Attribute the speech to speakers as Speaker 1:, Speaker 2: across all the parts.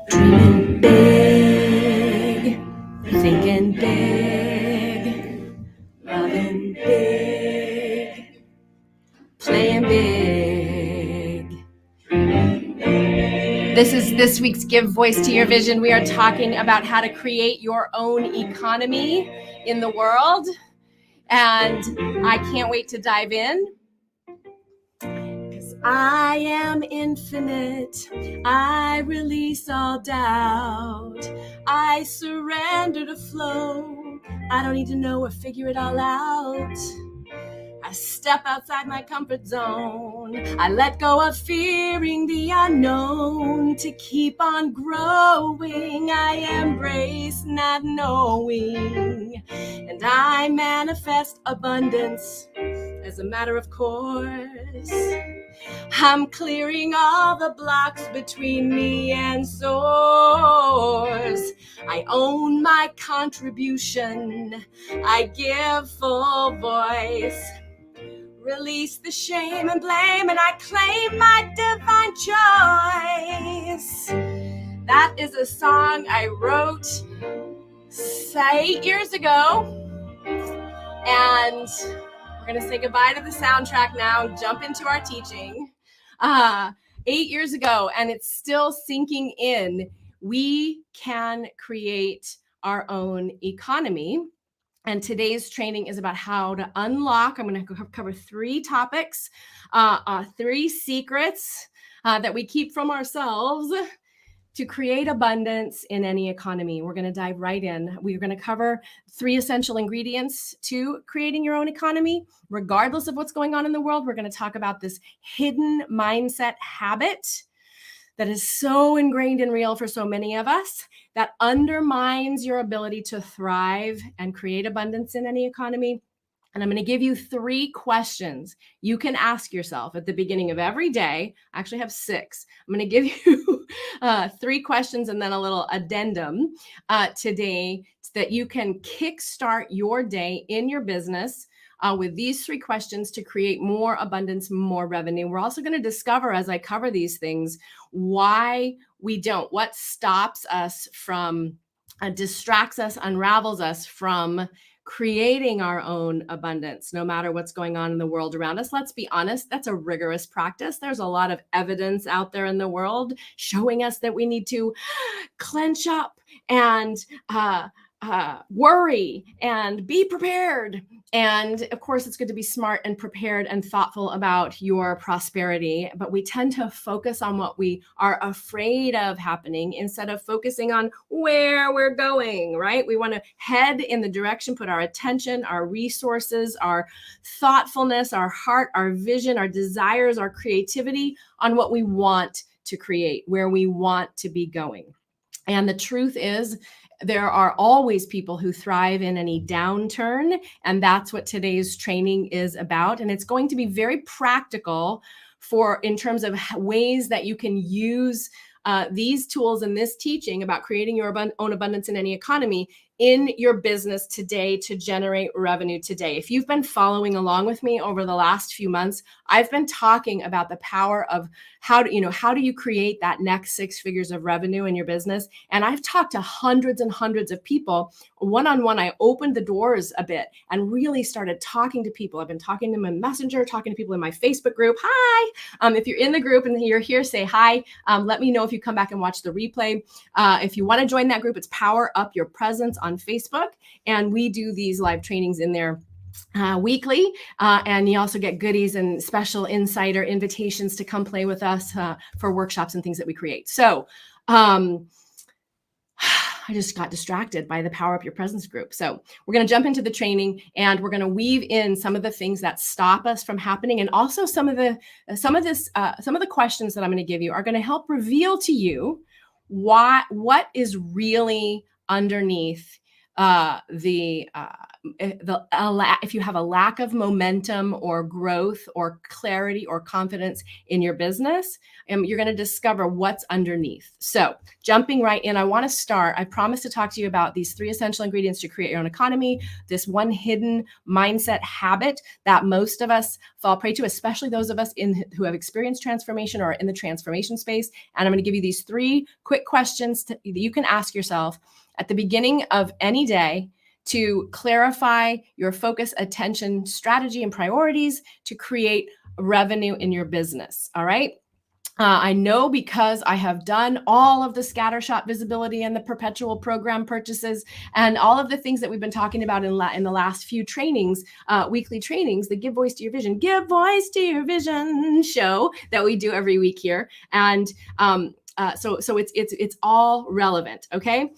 Speaker 1: Dreaming big, thinking big, loving big, playing big. This is this week's Give Voice to Your Vision. We are talking about how to create your own economy in the world. And I can't wait to dive in. I am infinite, I release all doubt, I surrender to flow, I don't need to know or figure it all out. I step outside my comfort zone, I let go of fearing the unknown. To keep on growing, I embrace not knowing, and I manifest abundance as a matter of course. I'm clearing all the blocks between me and source. I own my contribution. I give full voice. Release the shame and blame, and I claim my divine choice. That is a song I wrote 8 years ago, and we're going to say goodbye to the soundtrack now, jump into our teaching. 8 years ago, and it's still sinking in. We can create our own economy. And today's training is about how to unlock. I'm going to cover 3 topics, 3 secrets that we keep from ourselves to create abundance in any economy. We're going to dive right in. We're going to cover 3 essential ingredients to creating your own economy. Regardless of what's going on in the world, we're going to talk about this hidden mindset habit that is so ingrained and real for so many of us that undermines your ability to thrive and create abundance in any economy. And I'm going to give you 3 questions you can ask yourself at the beginning of every day. I actually have 6. I'm going to give you 3 questions and then a little addendum today that you can kickstart your day in your business with these 3 questions to create more abundance, more revenue. We're also going to discover, as I cover these things, why we don't, what stops us from, distracts us, unravels us from creating our own abundance, no matter what's going on in the world around us. Let's be honest, that's a rigorous practice. There's a lot of evidence out there in the world showing us that we need to clench up and worry and be prepared. And of course, it's good to be smart and prepared and thoughtful about your prosperity, but we tend to focus on what we are afraid of happening instead of focusing on where we're going, right? We want to head in the direction, put our attention, our resources, our thoughtfulness, our heart, our vision, our desires, our creativity on what we want to create, where we want to be going. And the truth is, there are always people who thrive in any downturn, and that's what today's training is about. And it's going to be very practical in terms of ways that you can use these tools and this teaching about creating your own abundance in any economy in your business today to generate revenue today. If you've been following along with me over the last few months, I've been talking about the power of how do you create that next 6 figures of revenue in your business. And I've talked to hundreds and hundreds of people one-on-one. I opened the doors a bit and really started talking to people. I've been talking to them in Messenger, talking to people in my Facebook group. Hi. If you're in the group and you're here, say hi. Let me know if you come back and watch the replay. If you want to join that group, it's Power Up Your Presence on Facebook. And we do these live trainings in there weekly, and you also get goodies and special insider invitations to come play with us for workshops and things that we create. So I just got distracted by the Power Up Your Presence group. So we're going to jump into the training, and we're going to weave in some of the things that stop us from happening, and also some of the questions that I'm going to give you are going to help reveal to you what is really underneath if you have a lack of momentum or growth or clarity or confidence in your business, you're going to discover what's underneath. So jumping right in, I want to start. I promised to talk to you about these 3 essential ingredients to create your own economy, this one hidden mindset habit that most of us fall prey to, especially those of us who have experienced transformation or are in the transformation space. And I'm going to give you these 3 quick questions that you can ask yourself at the beginning of any day to clarify your focus, attention, strategy, and priorities to create revenue in your business. All right. I know because I have done all of the scattershot visibility and the perpetual program purchases and all of the things that we've been talking about in the last few trainings, weekly trainings, the Give Voice to Your Vision, Give Voice to Your Vision show that we do every week here. And so it's all relevant. Okay.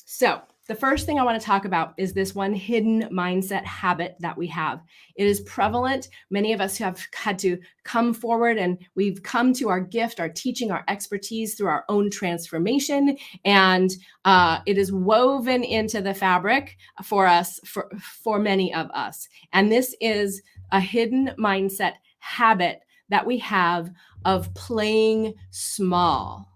Speaker 1: So the first thing I want to talk about is this one hidden mindset habit that we have. It is prevalent. Many of us have had to come forward and we've come to our gift, our teaching, our expertise through our own transformation. And it is woven into the fabric for us, for many of us. And this is a hidden mindset habit that we have of playing small.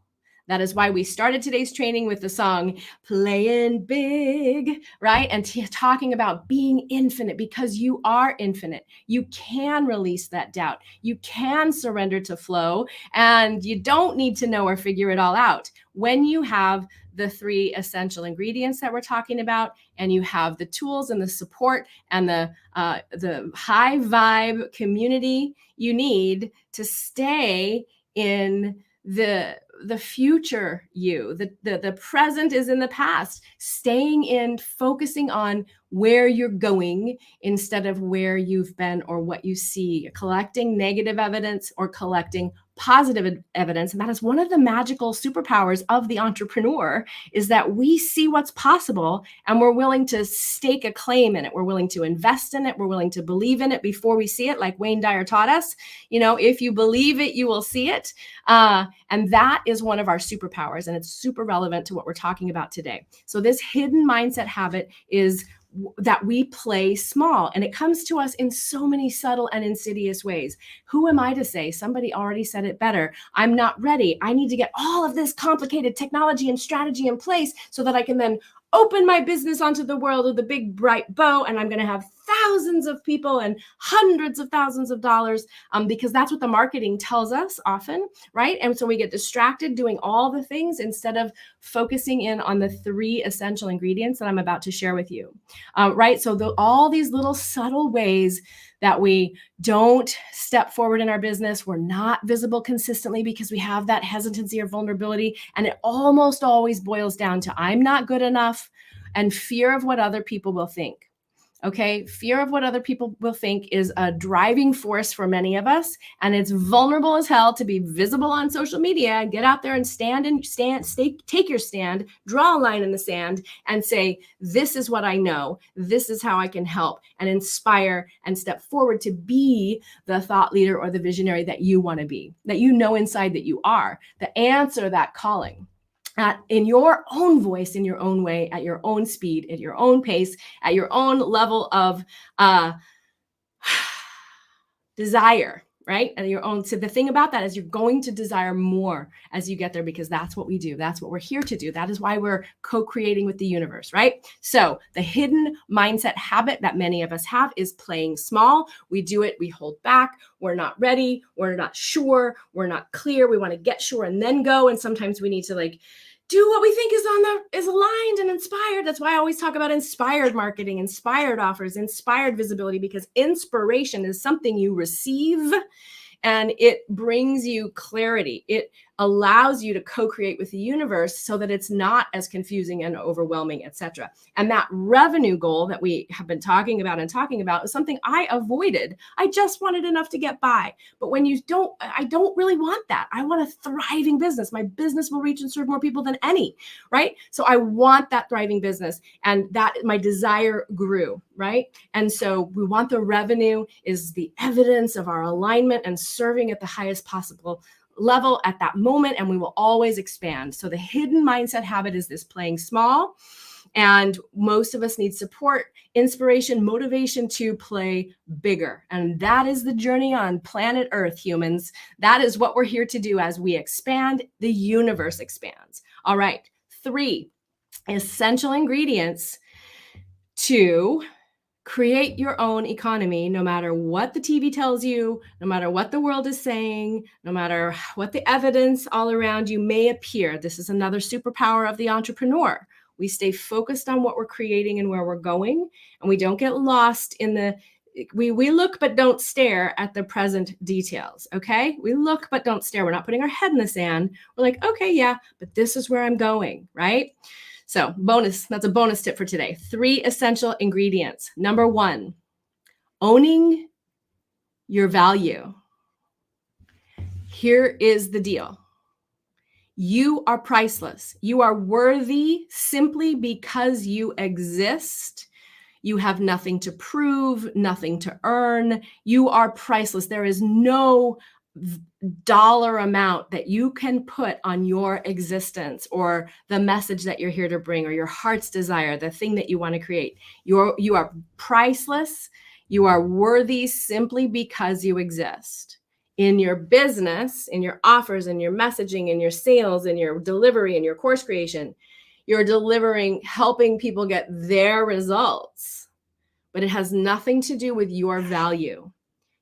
Speaker 1: That is why we started today's training with the song Playing Big, right? And talking about being infinite, because you are infinite. You can release that doubt. You can surrender to flow, and you don't need to know or figure it all out. When you have the 3 essential ingredients that we're talking about, and you have the tools and the support and the high vibe community you need to stay in the future you, the present is in the past, staying in, focusing on where you're going instead of where you've been or what you see, collecting negative evidence or collecting positive evidence. And that is one of the magical superpowers of the entrepreneur, is that we see what's possible and we're willing to stake a claim in it. We're willing to invest in it. We're willing to believe in it before we see it. Like Wayne Dyer taught us, if you believe it, you will see it. And that is one of our superpowers. And it's super relevant to what we're talking about today. So this hidden mindset habit is that we play small, and it comes to us in so many subtle and insidious ways. Who am I to say? Somebody already said it better. I'm not ready. I need to get all of this complicated technology and strategy in place so that I can then open my business onto the world with a big bright bow, and I'm going to have thousands of people and hundreds of thousands of dollars, because that's what the marketing tells us often, right? And so we get distracted doing all the things instead of focusing in on the 3 essential ingredients that I'm about to share with you, right? So all these little subtle ways that we don't step forward in our business, we're not visible consistently because we have that hesitancy or vulnerability, and it almost always boils down to I'm not good enough and fear of what other people will think. Okay, fear of what other people will think is a driving force for many of us, and it's vulnerable as hell to be visible on social media and get out there and take your stand, draw a line in the sand, and say, "This is what I know. This is how I can help and inspire and step forward to be the thought leader or the visionary that you want to be, that you know inside that you are, that answer that calling." In your own voice, in your own way, at your own speed, at your own pace, at your own level of desire, right? And your own. So the thing about that is you're going to desire more as you get there, because that's what we do. That's what we're here to do. That is why we're co-creating with the universe, right? So the hidden mindset habit that many of us have is playing small. We do it. We hold back. We're not ready. We're not sure. We're not clear. We want to get sure and then go. And sometimes we need to do what we think is aligned and inspired. That's why I always talk about inspired marketing, inspired offers, inspired visibility, because inspiration is something you receive and it brings you clarity. It allows you to co-create with the universe so that it's not as confusing and overwhelming, etc. And that revenue goal that we have been talking about is something I avoided. I just wanted enough to get by. But when I don't really want that. I want a thriving business. My business will reach and serve more people than any, right? So I want that thriving business, and that my desire grew, right? And so we want the revenue is the evidence of our alignment and serving at the highest possible level at that moment, and we will always expand. So the hidden mindset habit is this playing small. And most of us need support, inspiration, motivation to play bigger. And that is the journey on planet Earth, humans. That is what we're here to do. As we expand, the universe expands. All right, 3 essential ingredients to create your own economy, no matter what the TV tells you, no matter what the world is saying, no matter what the evidence all around you may appear. This is another superpower of the entrepreneur. We stay focused on what we're creating and where we're going, and we don't get lost in the we look but don't stare at the present details. Okay, we look but don't stare. We're not putting our head in the sand. We're like, okay, yeah, but this is where I'm going, right? So that's a bonus tip for today. 3 essential ingredients. Number 1, owning your value. Here is the deal. You are priceless. You are worthy simply because you exist. You have nothing to prove, nothing to earn. You are priceless. There is no dollar amount that you can put on your existence or the message that you're here to bring or your heart's desire, the thing that you want to create. You are priceless. You are worthy simply because you exist. In your business, in your offers, in your messaging, in your sales, in your delivery, in your course creation, you're delivering, helping people get their results, but it has nothing to do with your value.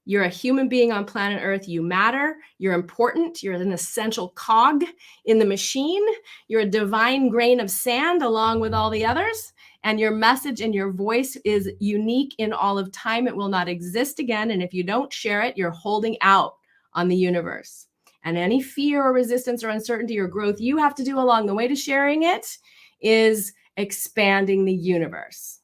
Speaker 1: You're a human being on planet Earth. You matter. You're important. You're an essential cog in the machine. You're a divine grain of sand along with all the others. And your message and your voice is unique in all of time. It will not exist again. And if you don't share it, you're holding out on the universe. And any fear or resistance or uncertainty or growth you have to do along the way to sharing it is expanding the universe.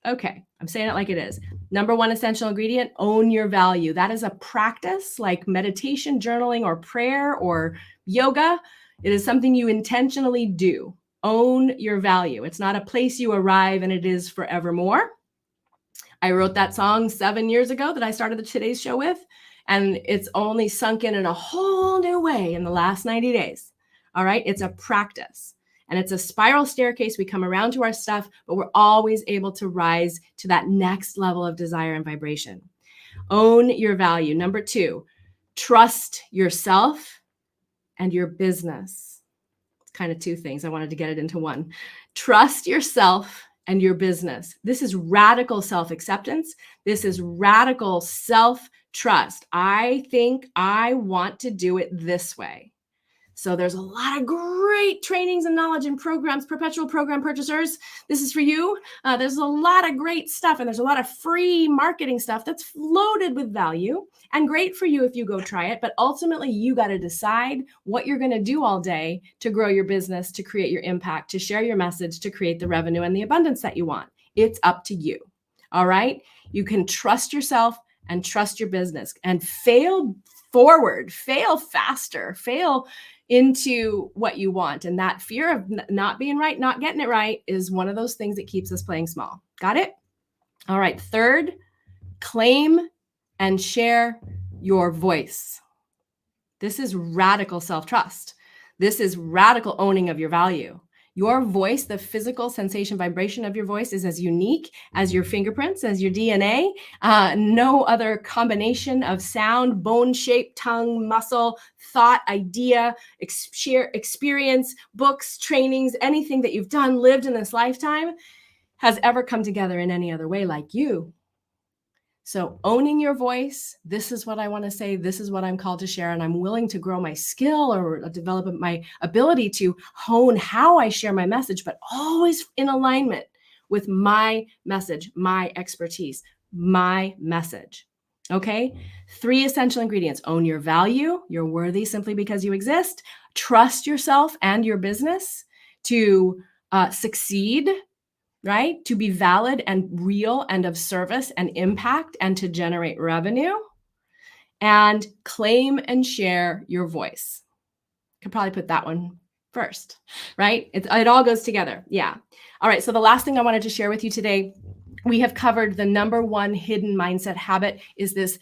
Speaker 1: Okay, I'm saying it like it is. Number 1 essential ingredient, own your value. That is a practice like meditation, journaling, or prayer or yoga. It is something you intentionally do. Own your value. It's not a place you arrive and it is forevermore. I wrote that song 7 years ago that I started the Today's Show with, and it's only sunk in a whole new way in the last 90 days. All right, it's a practice. And it's a spiral staircase. We come around to our stuff, but we're always able to rise to that next level of desire and vibration. Own your value. Number 2, trust yourself and your business. It's kind of 2 things. I wanted to get it into one. Trust yourself and your business. This is radical self-acceptance. This is radical self-trust. I think I want to do it this way. So there's a lot of great trainings and knowledge and programs, perpetual program purchasers. This is for you. There's a lot of great stuff, and there's a lot of free marketing stuff that's loaded with value and great for you if you go try it. But ultimately, you got to decide what you're going to do all day to grow your business, to create your impact, to share your message, to create the revenue and the abundance that you want. It's up to you. All right. You can trust yourself and trust your business and fail forward, fail faster, fail into what you want. And that fear of not being right, not getting it right is one of those things that keeps us playing small. Got it? All right. 3rd, claim and share your voice. This is radical self-trust. This is radical owning of your value. Your voice, the physical sensation, vibration of your voice is as unique as your fingerprints, as your DNA. No other combination of sound, bone shape, tongue, muscle, thought, idea, experience, books, trainings, anything that you've done, lived in this lifetime has ever come together in any other way like you. So owning your voice, this is what I want to say, this is what I'm called to share, and I'm willing to grow my skill or develop my ability to hone how I share my message, but always in alignment with my message, my expertise, my message. Okay? 3 essential ingredients. Own your value. You're worthy simply because you exist. Trust yourself and your business to succeed, right? To be valid and real and of service and impact and to generate revenue. And claim and share your voice. Could probably put that one first, right? It all goes together. Yeah. All right. So the last thing I wanted to share with you today, we have covered the number 1 hidden mindset habit is this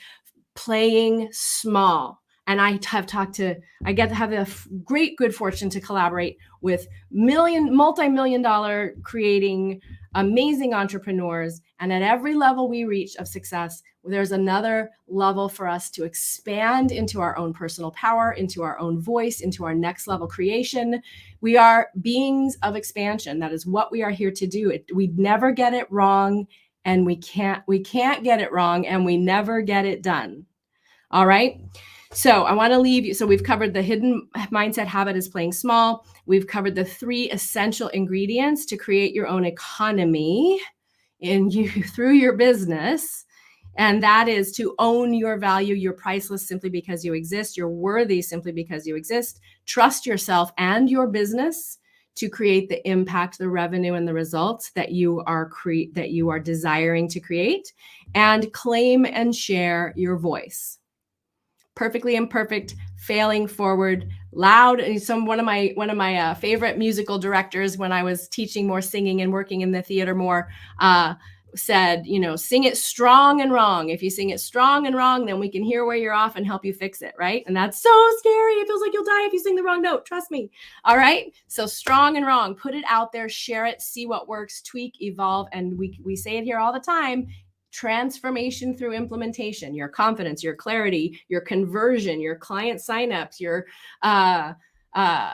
Speaker 1: playing small. And I get to have the great good fortune to collaborate with multi-million dollar creating amazing entrepreneurs. And at every level we reach of success, there's another level for us to expand into our own personal power, into our own voice, into our next level creation. We are beings of expansion. That is what we are here to do. We never get it wrong, and we can't get it wrong, and we never get it done. All right. So I want to leave you. So we've covered the hidden mindset habit is playing small. We've covered the 3 essential ingredients to create your own economy through your business. And that is to own your value. You're priceless simply because you exist. You're worthy simply because you exist. Trust yourself and your business to create the impact, the revenue, and the results that you are desiring to create. And claim and share your voice. Perfectly imperfect, failing forward, loud. And one of my favorite musical directors, when I was teaching more singing and working in the theater more, said, sing it strong and wrong. If you sing it strong and wrong, then we can hear where you're off and help you fix it, right? And that's so scary. It feels like you'll die if you sing the wrong note. Trust me. All right. So strong and wrong, put it out there, share it, see what works, tweak, evolve. And we say it here all the time. Transformation through implementation, your confidence, your clarity, your conversion, your client signups,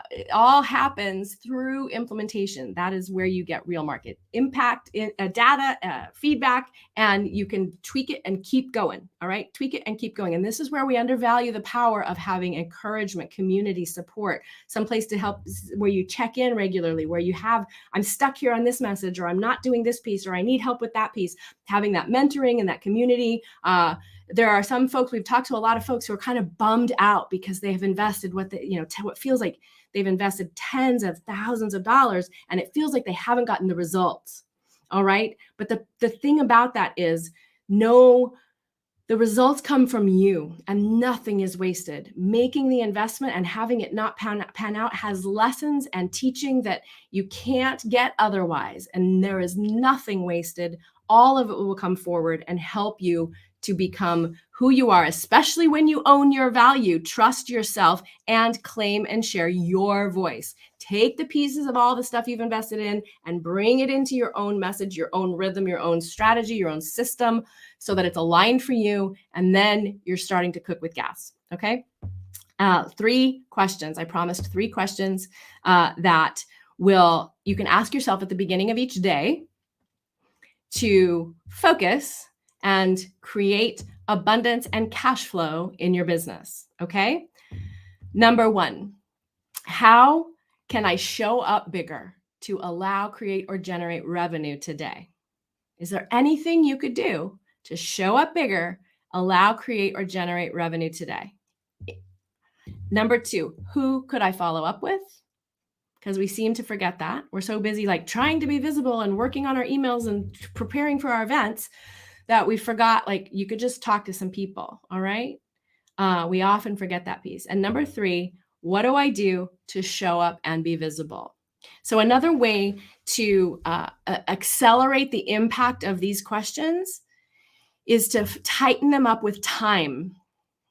Speaker 1: it all happens through implementation. That is where you get real market impact, data, feedback, and you can tweak it and keep going. All right, tweak it and keep going. And this is where we undervalue the power of having encouragement, community support, someplace to help, where you check in regularly, where you have, I'm stuck here on this message, or I'm not doing this piece, or I need help with that piece. Having that mentoring and that community. There are some folks, we've talked to a lot of folks who are kind of bummed out because they have invested what feels like they've invested tens of thousands of dollars, and it feels like they haven't gotten the results. All right. But the thing about that is, no, the results come from you, and nothing is wasted. Making the investment and having it not pan out has lessons and teaching that you can't get otherwise. And there is nothing wasted. All of it will come forward and help you to become who you are, especially when you own your value, trust yourself, and claim and share your voice. Take the pieces of all the stuff you've invested in and bring it into your own message, your own rhythm, your own strategy, your own system, so that it's aligned for you. And then you're starting to cook with gas. Okay. 3 questions. I promised 3 questions that you can ask yourself at the beginning of each day to focus and create abundance and cash flow in your business. Okay. Number 1, how can I show up bigger to allow, create, or generate revenue today? Is there anything you could do to show up bigger, allow, create, or generate revenue today? Number 2, who could I follow up with? Because we seem to forget that. We're so busy trying to be visible and working on our emails and preparing for our events that we forgot, you could just talk to some people. All right. We often forget that piece. And number 3, what do I do to show up and be visible? So another way to accelerate the impact of these questions is to tighten them up with time.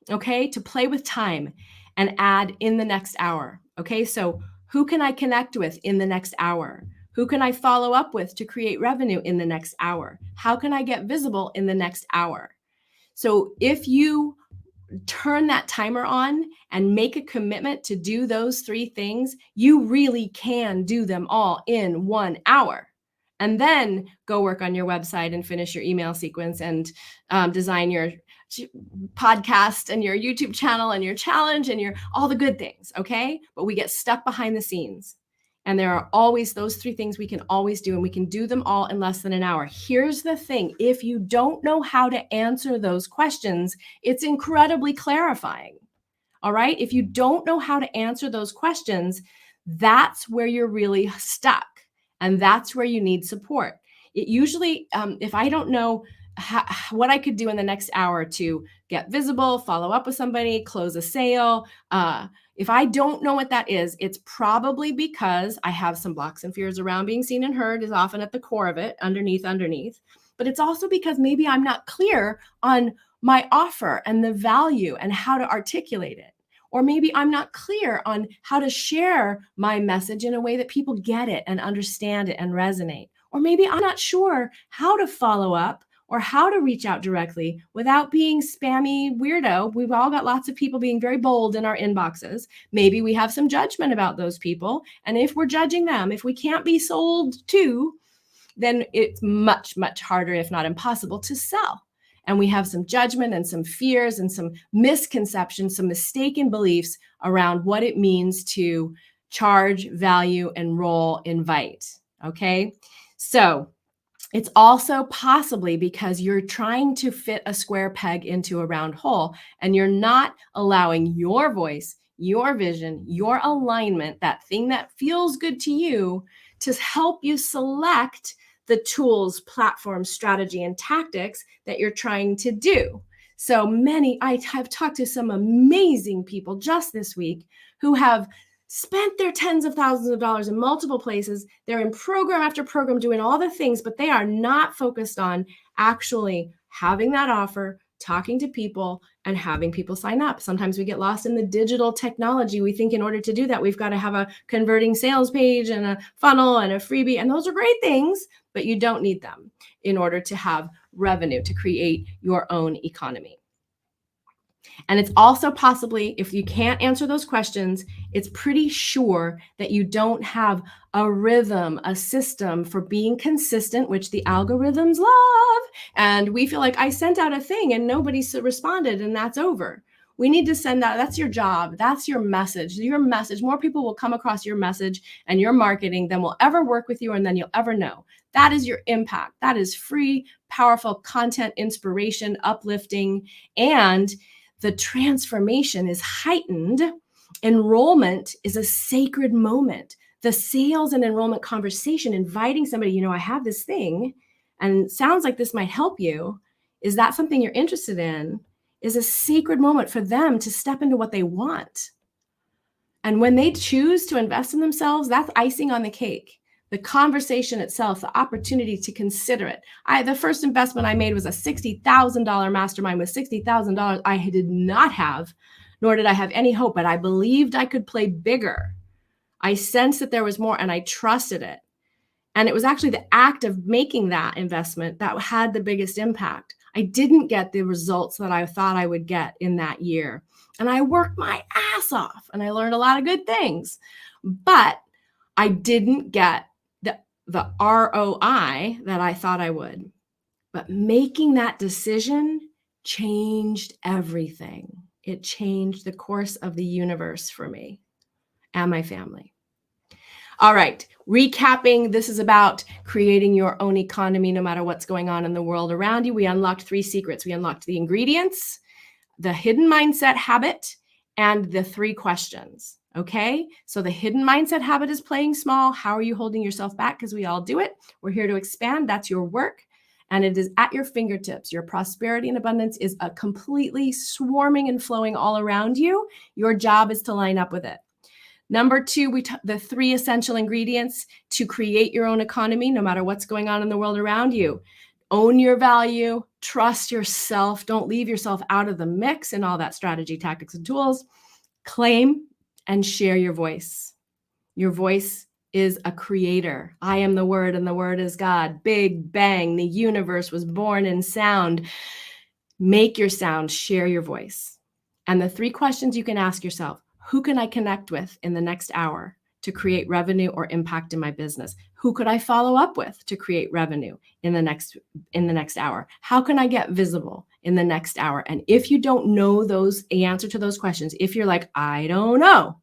Speaker 1: Okay. To play with time and add in the next hour. Okay. So who can I connect with in the next hour? Who can I follow up with to create revenue in the next hour? How can I get visible in the next hour? So if you turn that timer on and make a commitment to do those 3 things, you really can do them all in 1 hour. And then go work on your website and finish your email sequence and design your podcast and your YouTube channel and your challenge and all the good things. Okay. But we get stuck behind the scenes. And there are always those 3 things we can always do, and we can do them all in less than an hour. Here's the thing. If you don't know how to answer those questions, it's incredibly clarifying. All right. If you don't know how to answer those questions, that's where you're really stuck. And that's where you need support. It usually, if I don't know what I could do in the next hour to get visible, follow up with somebody, close a sale, if I don't know what that is, it's probably because I have some blocks and fears around being seen and heard is often at the core of it, underneath. But it's also because maybe I'm not clear on my offer and the value and how to articulate it. Or maybe I'm not clear on how to share my message in a way that people get it and understand it and resonate. Or maybe I'm not sure how to follow up or how to reach out directly without being spammy weirdo. We've all got lots of people being very bold in our inboxes. Maybe we have some judgment about those people. And if we're judging them, if we can't be sold to, then it's much, much harder, if not impossible, to sell. And we have some judgment and some fears and some misconceptions, some mistaken beliefs around what it means to charge, value, enroll, invite. Okay. So it's also possibly because you're trying to fit a square peg into a round hole and you're not allowing your voice, your vision, your alignment, that thing that feels good to you, to help you select the tools, platforms, strategy, and tactics that you're trying to do. So I have talked to some amazing people just this week who have spent their tens of thousands of dollars in multiple places. They're in program after program doing all the things, but they are not focused on actually having that offer, talking to people, and having people sign up. Sometimes we get lost in the digital technology. We think in order to do that, we've got to have a converting sales page and a funnel and a freebie. And those are great things, but you don't need them in order to have revenue, to create your own economy. And it's also possibly, if you can't answer those questions, it's pretty sure that you don't have a rhythm, a system for being consistent, which the algorithms love. And we feel like I sent out a thing and nobody responded and that's over. We need to send out, that's your job. That's your message. Your message, more people will come across your message and your marketing than will ever work with you and than you'll ever know. That is your impact. That is free, powerful content, inspiration, uplifting, and the transformation is heightened. Enrollment is a sacred moment. The sales and enrollment conversation, inviting somebody, I have this thing and it sounds like this might help you. Is that something you're interested in? Is a sacred moment for them to step into what they want. And when they choose to invest in themselves, that's icing on the cake. The conversation itself, the opportunity to consider it. The first investment I made was a $60,000 mastermind with $60,000 I did not have, nor did I have any hope, but I believed I could play bigger. I sensed that there was more and I trusted it. And it was actually the act of making that investment that had the biggest impact. I didn't get the results that I thought I would get in that year. And I worked my ass off and I learned a lot of good things, but I didn't get the ROI that I thought I would. But making that decision changed everything. It changed the course of the universe for me and my family. All right, recapping, this is about creating your own economy no matter what's going on in the world around you. We unlocked 3 secrets. We unlocked the ingredients, the hidden mindset habit, and the 3 questions. Okay, so the hidden mindset habit is playing small. How are you holding yourself back? Because we all do it. We're here to expand. That's your work. And it is at your fingertips. Your prosperity and abundance is completely swarming and flowing all around you. Your job is to line up with it. Number 2, the 3 essential ingredients to create your own economy, no matter what's going on in the world around you. Own your value, trust yourself. Don't leave yourself out of the mix in all that strategy, tactics, and tools. Claim and share your voice. Your voice is a creator. I am the word and the word is God. Big bang. The universe was born in sound. Make your sound, share your voice. And the 3 questions you can ask yourself: who can I connect with in the next hour to create revenue or impact in my business? Who could I follow up with to create revenue in the next hour? How can I get visible in the next hour? And if you don't know the answer to those questions, if you're like, I don't know,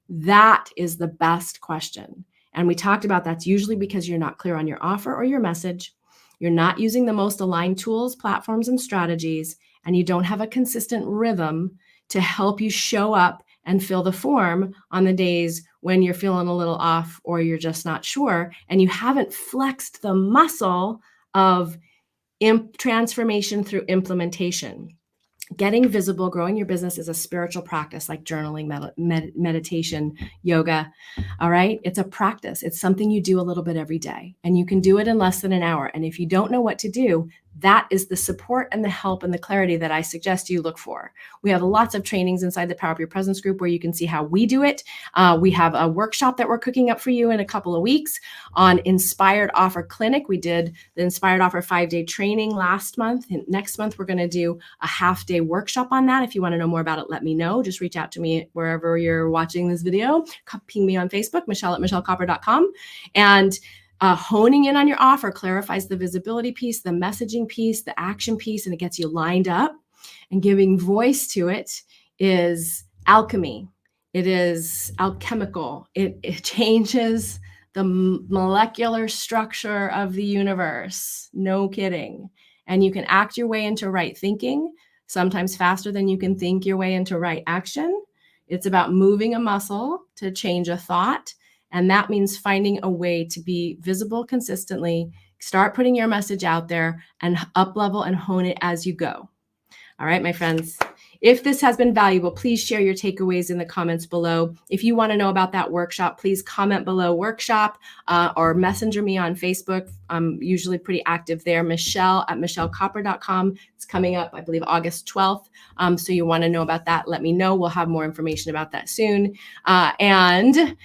Speaker 1: that is the best question. And we talked about that's usually because you're not clear on your offer or your message. You're not using the most aligned tools, platforms, and strategies, and you don't have a consistent rhythm to help you show up and fill the form on the days when you're feeling a little off or you're just not sure, and you haven't flexed the muscle of transformation through implementation. Getting visible, growing your business is a spiritual practice like journaling, meditation, yoga. All right. It's a practice. It's something you do a little bit every day, and you can do it in less than an hour. And if you don't know what to do, that is the support and the help and the clarity that I suggest you look for. We have lots of trainings inside the Power Up Your Presence group where you can see how we do it. We have a workshop that we're cooking up for you in a couple of weeks on Inspired Offer Clinic. We did the Inspired Offer 5-day training last month. And next month, we're going to do a half-day workshop on that. If you want to know more about it, let me know. Just reach out to me wherever you're watching this video. Ping me on Facebook, Michelle@michellekopper.com. And honing in on your offer clarifies the visibility piece, the messaging piece, the action piece, and it gets you lined up. And giving voice to it is alchemy. It is alchemical. It changes the molecular structure of the universe. No kidding. And you can act your way into right thinking, sometimes faster than you can think your way into right action. It's about moving a muscle to change a thought. And that means finding a way to be visible consistently, start putting your message out there and up level and hone it as you go. All right, my friends, if this has been valuable, please share your takeaways in the comments below. If you want to know about that workshop, please comment below workshop or messenger me on Facebook. I'm usually pretty active there. Michelle@michellekopper.com. It's coming up, I believe, August 12th. So you want to know about that, let me know. We'll have more information about that soon. And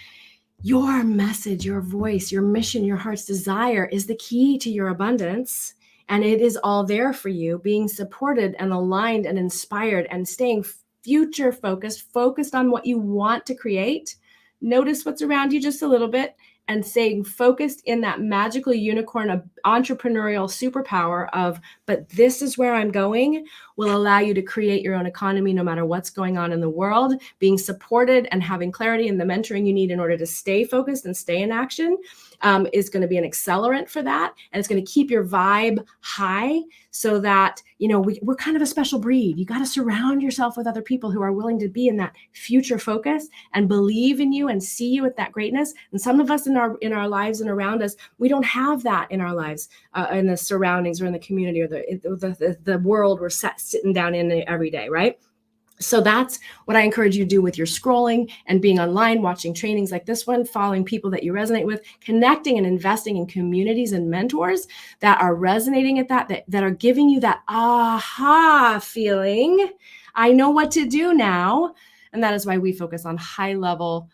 Speaker 1: your message, your voice, your mission, your heart's desire is the key to your abundance. And it is all there for you, being supported and aligned and inspired and staying future focused on what you want to create. Notice what's around you just a little bit and staying focused in that magical unicorn of entrepreneurial superpower of, but this is where I'm going, will allow you to create your own economy no matter what's going on in the world. Being supported and having clarity and the mentoring you need in order to stay focused and stay in action is going to be an accelerant for that. And it's going to keep your vibe high so that, you know, we're kind of a special breed. You got to surround yourself with other people who are willing to be in that future focus and believe in you and see you with that greatness. And some of us in our lives and around us, we don't have that in our lives, in the surroundings or in the community or the world we're sitting down in every day, right? So that's what I encourage you to do with your scrolling and being online, watching trainings like this one, following people that you resonate with, connecting and investing in communities and mentors that are resonating at that are giving you that aha feeling. I know what to do now. And that is why we focus on high level,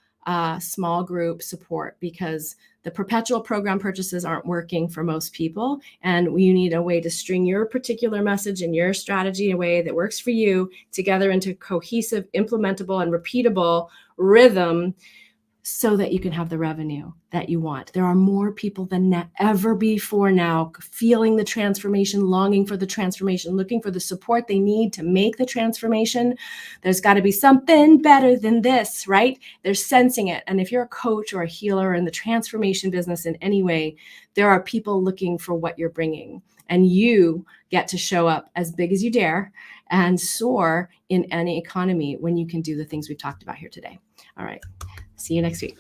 Speaker 1: small group support, because the perpetual program purchases aren't working for most people. And you need a way to string your particular message and your strategy in a way that works for you together into cohesive, implementable, and repeatable rhythm so that you can have the revenue that you want. There are more people than ever before now feeling the transformation, longing for the transformation, looking for the support they need to make the transformation. There's got to be something better than this, right? They're sensing it. And if you're a coach or a healer in the transformation business in any way, there are people looking for what you're bringing. And you get to show up as big as you dare and soar in any economy when you can do the things we've talked about here today. All right. See you next week.